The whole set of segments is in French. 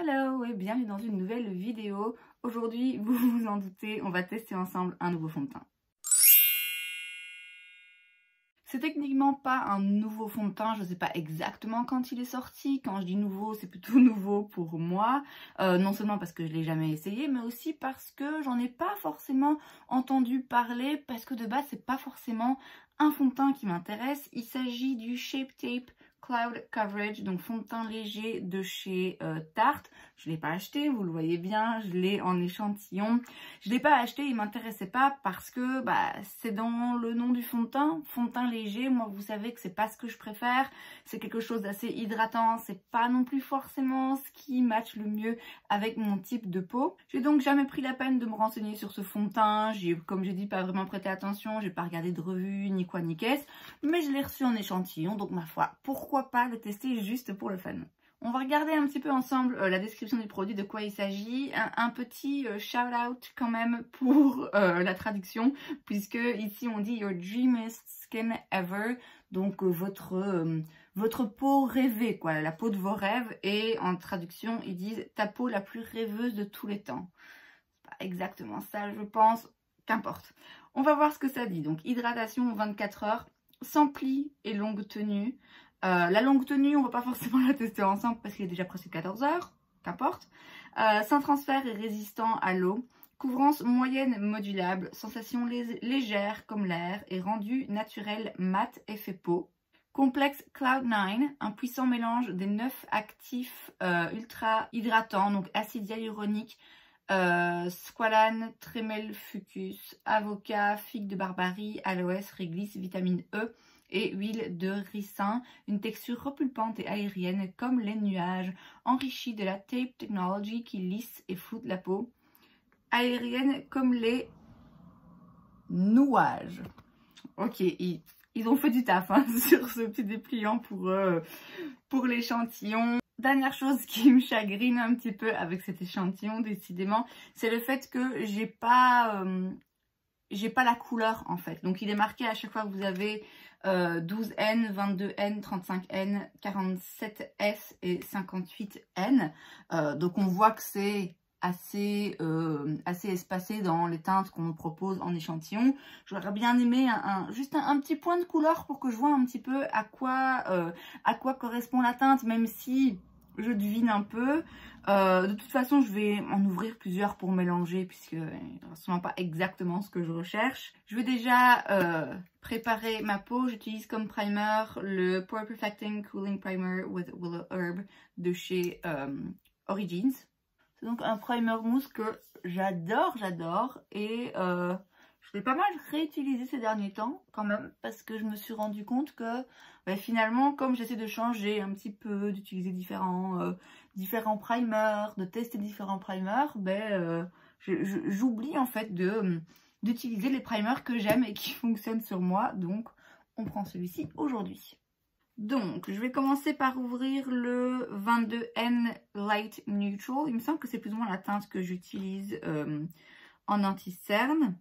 Hello et bienvenue dans une nouvelle vidéo. Aujourd'hui, vous vous en doutez, on va tester ensemble un nouveau fond de teint. C'est techniquement pas un nouveau fond de teint, je ne sais pas exactement quand il est sorti. Quand je dis nouveau, c'est plutôt nouveau pour moi. Non seulement parce que je ne l'ai jamais essayé, mais aussi parce que j'en ai pas forcément entendu parler, parce que de base, c'est pas forcément un fond de teint qui m'intéresse. Il s'agit du Shape Tape Cloud Coverage, donc fond de teint léger de chez Tarte. Je ne l'ai pas acheté, vous le voyez bien, je l'ai en échantillon. Je ne l'ai pas acheté, il ne m'intéressait pas parce que c'est dans le nom du fond de teint léger. Moi, vous savez que c'est pas ce que je préfère. C'est quelque chose d'assez hydratant, c'est pas non plus forcément ce qui matche le mieux avec mon type de peau. J'ai donc jamais pris la peine de me renseigner sur ce fond de teint. Comme j'ai dit, pas vraiment prêté attention, j'ai pas regardé de revue, ni quoi ni qu'est-ce, mais je l'ai reçu en échantillon, donc ma foi, pourquoi pas le tester juste pour le fun. On va regarder un petit peu ensemble la description du produit, de quoi il s'agit. Un petit shout-out quand même pour la traduction, puisque ici on dit « Your dreamiest skin ever », donc votre peau rêvée, quoi, la peau de vos rêves. Et en traduction, ils disent « ta peau la plus rêveuse de tous les temps ». C'est pas exactement ça, je pense, qu'importe. On va voir ce que ça dit. Donc, hydratation 24 heures, sans plis et longue tenue. La longue tenue, on va pas forcément la tester ensemble parce qu'il est déjà presque 14 heures, qu'importe. Sans transfert et résistant à l'eau. Couvrance moyenne modulable, sensation légère comme l'air et rendu naturel mat effet peau. Complexe Cloud9, un puissant mélange des 9 actifs ultra hydratants, donc acide hyaluronique, squalane, trémel fucus, avocat, figue de barbarie, aloès, réglisse, vitamine E et huile de ricin, une texture repulpante et aérienne comme les nuages, enrichie de la tape technology qui lisse et floute la peau, aérienne comme les nuages. Ok, ils ont fait du taf sur ce petit dépliant pour l'échantillon. Dernière chose qui me chagrine un petit peu avec cet échantillon, décidément, c'est le fait que j'ai pas la couleur en fait. Donc il est marqué à chaque fois que vous avez 12N, 22N, 35N, 47S et 58N. Donc on voit que c'est assez espacé dans les teintes qu'on me propose en échantillon. J'aurais bien aimé juste un petit point de couleur pour que je vois un petit peu à quoi correspond la teinte, même si je devine un peu. De toute façon, je vais en ouvrir plusieurs pour mélanger puisque ce n'est pas exactement ce que je recherche. Je vais déjà préparer ma peau. J'utilise comme primer le Pore Perfecting Cooling Primer with Willow Herb de chez Origins. C'est donc un primer mousse que j'adore et je l'ai pas mal réutilisé ces derniers temps quand même parce que je me suis rendu compte que finalement, comme j'essaie de changer un petit peu, d'utiliser différents primers, de tester différents primers, j'oublie en fait d'utiliser les primers que j'aime et qui fonctionnent sur moi. Donc on prend celui-ci aujourd'hui. Donc, je vais commencer par ouvrir le 22N Light Neutral. Il me semble que c'est plus ou moins la teinte que j'utilise en anti-cerne.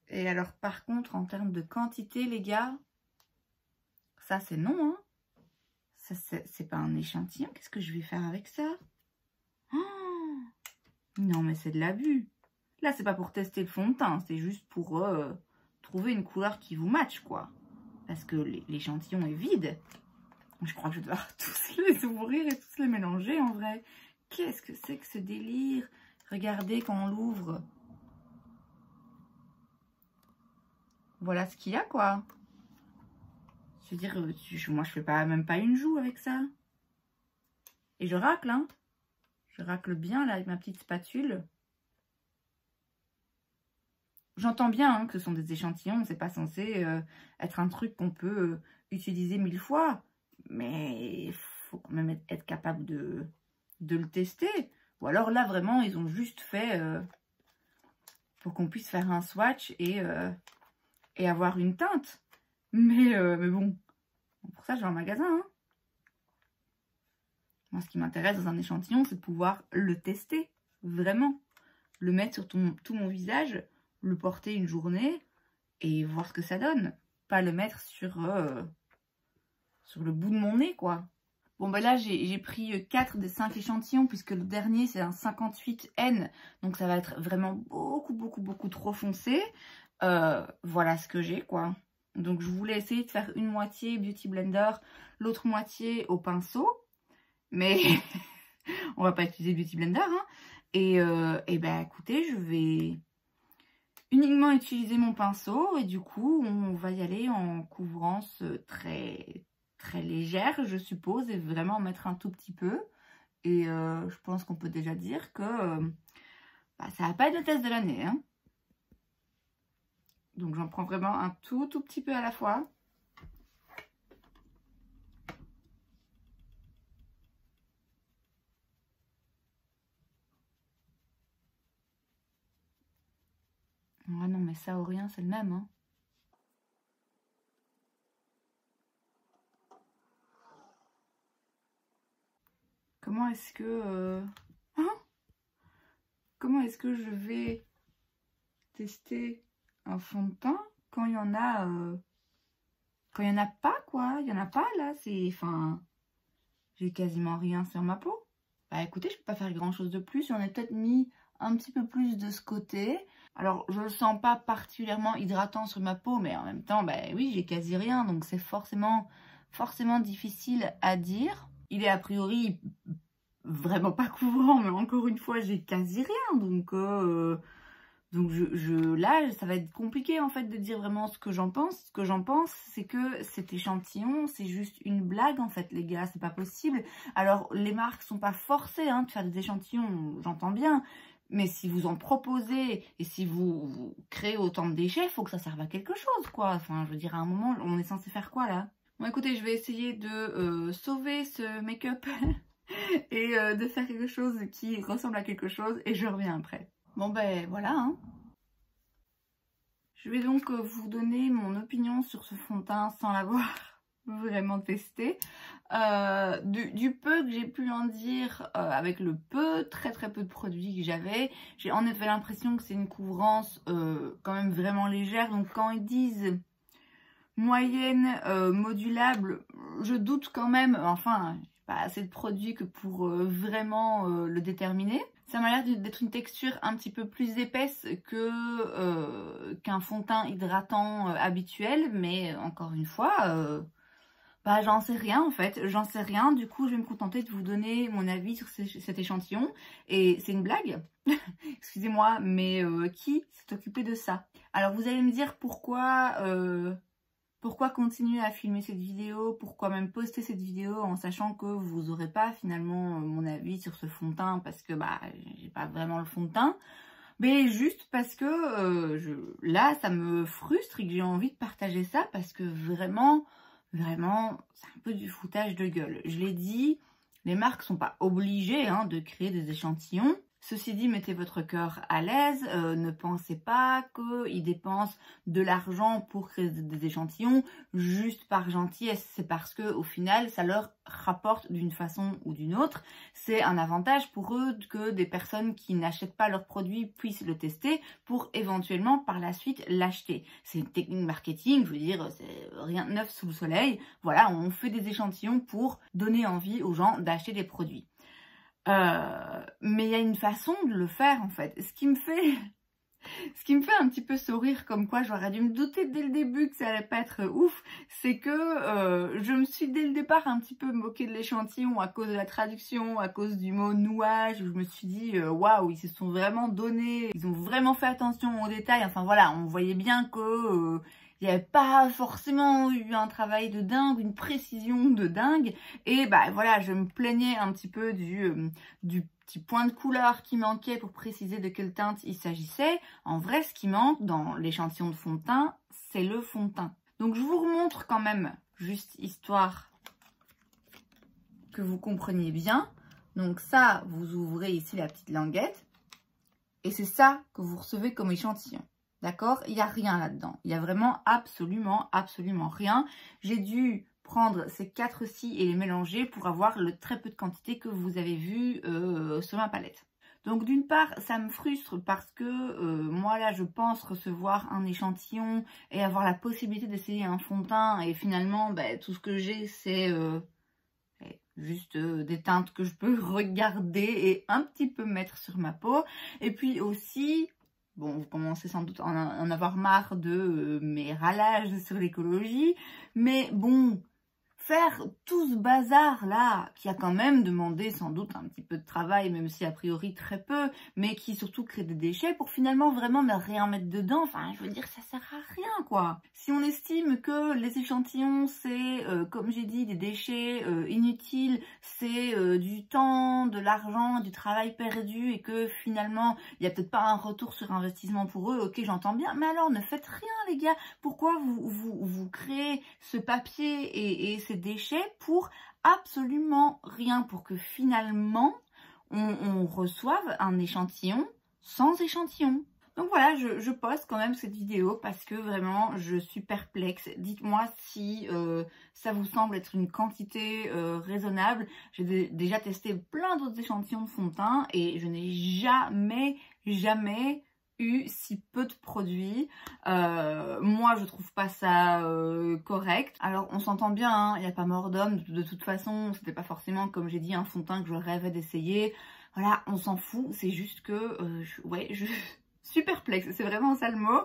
Et alors, par contre, en termes de quantité, les gars, ça c'est non, hein. C'est pas un échantillon. Qu'est-ce que je vais faire avec ça? Oh, non, mais c'est de l'abus. Là, c'est pas pour tester le fond de teint. C'est juste pour trouver une couleur qui vous matche, quoi. Parce que l'échantillon est vide. Je crois que je dois tous les ouvrir et tous les mélanger en vrai. Qu'est-ce que c'est que ce délire? Regardez quand on l'ouvre. Voilà ce qu'il y a, quoi. Je veux dire, moi je fais même pas une joue avec ça. Et je racle, hein. Je racle bien là avec ma petite spatule. J'entends bien hein, que ce sont des échantillons. C'est pas censé être un truc qu'on peut utiliser 1000 fois. Mais il faut quand même être capable de le tester. Ou alors là, vraiment, ils ont juste fait pour qu'on puisse faire un swatch et avoir une teinte. Mais bon, pour ça, je vais en magasin. Hein. Moi, ce qui m'intéresse dans un échantillon, c'est de pouvoir le tester. Vraiment. Le mettre sur tout mon visage, le porter une journée et voir ce que ça donne. Pas le mettre sur le bout de mon nez, quoi. Bon ben là j'ai pris 4 des 5 échantillons puisque le dernier c'est un 58N. Donc ça va être vraiment beaucoup trop foncé. Voilà ce que j'ai quoi. Donc je voulais essayer de faire une moitié Beauty Blender, l'autre moitié au pinceau. Mais on va pas utiliser Beauty Blender. Hein. Et ben écoutez, je vais uniquement utiliser mon pinceau. Et du coup, on va y aller en couvrance très légère, je suppose. Et vraiment en mettre un tout petit peu. Et je pense qu'on peut déjà dire que ça va pas être le test de l'année. Hein. Donc j'en prends vraiment un tout petit peu à la fois. Ah non mais ça ou rien c'est le même. Hein. Comment est-ce que... Hein? Comment est-ce que je vais tester un fond de teint quand il y en a quand il y en a pas quoi, il y en a pas là, c'est enfin j'ai quasiment rien sur ma peau. Bah écoutez, je peux pas faire grand chose de plus, j'en ai peut-être mis un petit peu plus de ce côté. Alors je le sens pas particulièrement hydratant sur ma peau, mais en même temps bah oui, j'ai quasi rien, donc c'est forcément difficile à dire. Il est a priori vraiment pas couvrant, mais encore une fois j'ai quasi rien, donc là, ça va être compliqué en fait de dire vraiment ce que j'en pense. Ce que j'en pense, c'est que cet échantillon, c'est juste une blague en fait, les gars, c'est pas possible. Alors, les marques sont pas forcées hein, de faire des échantillons, j'entends bien. Mais si vous en proposez et si vous créez autant de déchets, il faut que ça serve à quelque chose, quoi. Enfin, je veux dire, à un moment, on est censé faire quoi, là? Bon, écoutez, je vais essayer de sauver ce make-up et de faire quelque chose qui ressemble à quelque chose et je reviens après. Bon ben voilà, hein. Je vais donc vous donner mon opinion sur ce fond de teint sans l'avoir vraiment testé. Du peu que j'ai pu en dire avec le très peu de produits que j'avais, j'ai en effet l'impression que c'est une couvrance quand même vraiment légère. Donc quand ils disent moyenne modulable, je doute quand même, enfin, j'ai pas assez de produits que pour vraiment le déterminer. Ça m'a l'air d'être une texture un petit peu plus épaisse que qu'un fond de teint hydratant habituel, mais encore une fois, j'en sais rien en fait, j'en sais rien. Du coup, je vais me contenter de vous donner mon avis sur cet échantillon. Et c'est une blague, excusez-moi, mais qui s'est occupé de ça? Alors vous allez me dire pourquoi continuer à filmer cette vidéo, pourquoi même poster cette vidéo en sachant que vous n'aurez pas finalement mon avis sur ce fond de teint parce que j'ai pas vraiment le fond de teint, mais juste parce que là ça me frustre et que j'ai envie de partager ça parce que vraiment c'est un peu du foutage de gueule. Je l'ai dit, les marques sont pas obligées hein, de créer des échantillons. Ceci dit, mettez votre cœur à l'aise, ne pensez pas qu'ils dépensent de l'argent pour créer des échantillons juste par gentillesse. C'est parce que au final, ça leur rapporte d'une façon ou d'une autre. C'est un avantage pour eux que des personnes qui n'achètent pas leurs produits puissent le tester pour éventuellement par la suite l'acheter. C'est une technique marketing, je veux dire, c'est rien de neuf sous le soleil. Voilà, on fait des échantillons pour donner envie aux gens d'acheter des produits. Mais il y a une façon de le faire en fait. Ce qui me fait un petit peu sourire, comme quoi j'aurais dû me douter dès le début que ça allait pas être ouf, c'est que je me suis dès le départ un petit peu moquée de l'échantillon à cause de la traduction, à cause du mot nouage, où je me suis dit waouh, ils se sont vraiment donnés, ils ont vraiment fait attention aux détails. Enfin voilà, on voyait bien que il n'y avait pas forcément eu un travail de dingue, une précision de dingue. Et voilà, je me plaignais un petit peu du petit point de couleur qui manquait pour préciser de quelle teinte il s'agissait. En vrai, ce qui manque dans l'échantillon de fond de teint, c'est le fond de teint. Donc je vous remontre quand même, juste histoire que vous compreniez bien. Donc ça, vous ouvrez ici la petite languette. Et c'est ça que vous recevez comme échantillon. D'accord? Il n'y a rien là-dedans. Il n'y a vraiment absolument rien. J'ai dû prendre ces 4-ci et les mélanger pour avoir le très peu de quantité que vous avez vu sur ma palette. Donc d'une part, ça me frustre parce que moi là, je pense recevoir un échantillon et avoir la possibilité d'essayer un fond de teint. Et finalement, tout ce que j'ai, c'est juste des teintes que je peux regarder et un petit peu mettre sur ma peau. Et puis aussi, bon, vous commencez sans doute à en avoir marre de mes râlages sur l'écologie, mais bon, faire tout ce bazar là, qui a quand même demandé sans doute un petit peu de travail, même si a priori très peu, mais qui surtout crée des déchets pour finalement vraiment ne rien mettre dedans, enfin je veux dire ça sert à rien quoi. Si on estime que les échantillons c'est, comme j'ai dit, des déchets inutiles, c'est du temps, de l'argent, du travail perdu et que finalement il n'y a peut-être pas un retour sur investissement pour eux, ok j'entends bien, mais alors ne faites rien les gars, pourquoi vous créez ce papier et ces déchets pour absolument rien, pour que finalement on reçoive un échantillon sans échantillon. Donc voilà, je poste quand même cette vidéo parce que vraiment je suis perplexe. Dites-moi si ça vous semble être une quantité raisonnable. J'ai déjà testé plein d'autres échantillons de fond de teint et je n'ai jamais eu si peu de produits. Moi je trouve pas ça correct. Alors on s'entend bien, hein, il n'y a pas mort d'homme, de toute façon c'était pas forcément comme j'ai dit un fond de teint que je rêvais d'essayer. Voilà, on s'en fout, c'est juste que je suis perplexe, c'est vraiment ça le mot.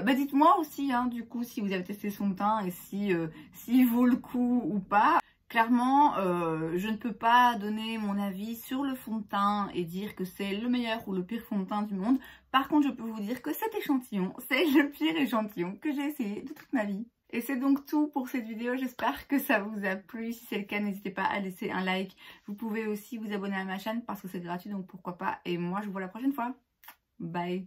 Dites-moi aussi hein, du coup si vous avez testé ce fond de teint et si s'il vaut le coup ou pas. Clairement, je ne peux pas donner mon avis sur le fond de teint et dire que c'est le meilleur ou le pire fond de teint du monde. Par contre, je peux vous dire que cet échantillon, c'est le pire échantillon que j'ai essayé de toute ma vie. Et c'est donc tout pour cette vidéo, j'espère que ça vous a plu. Si c'est le cas, n'hésitez pas à laisser un like. Vous pouvez aussi vous abonner à ma chaîne parce que c'est gratuit, donc pourquoi pas. Et moi, je vous vois la prochaine fois. Bye!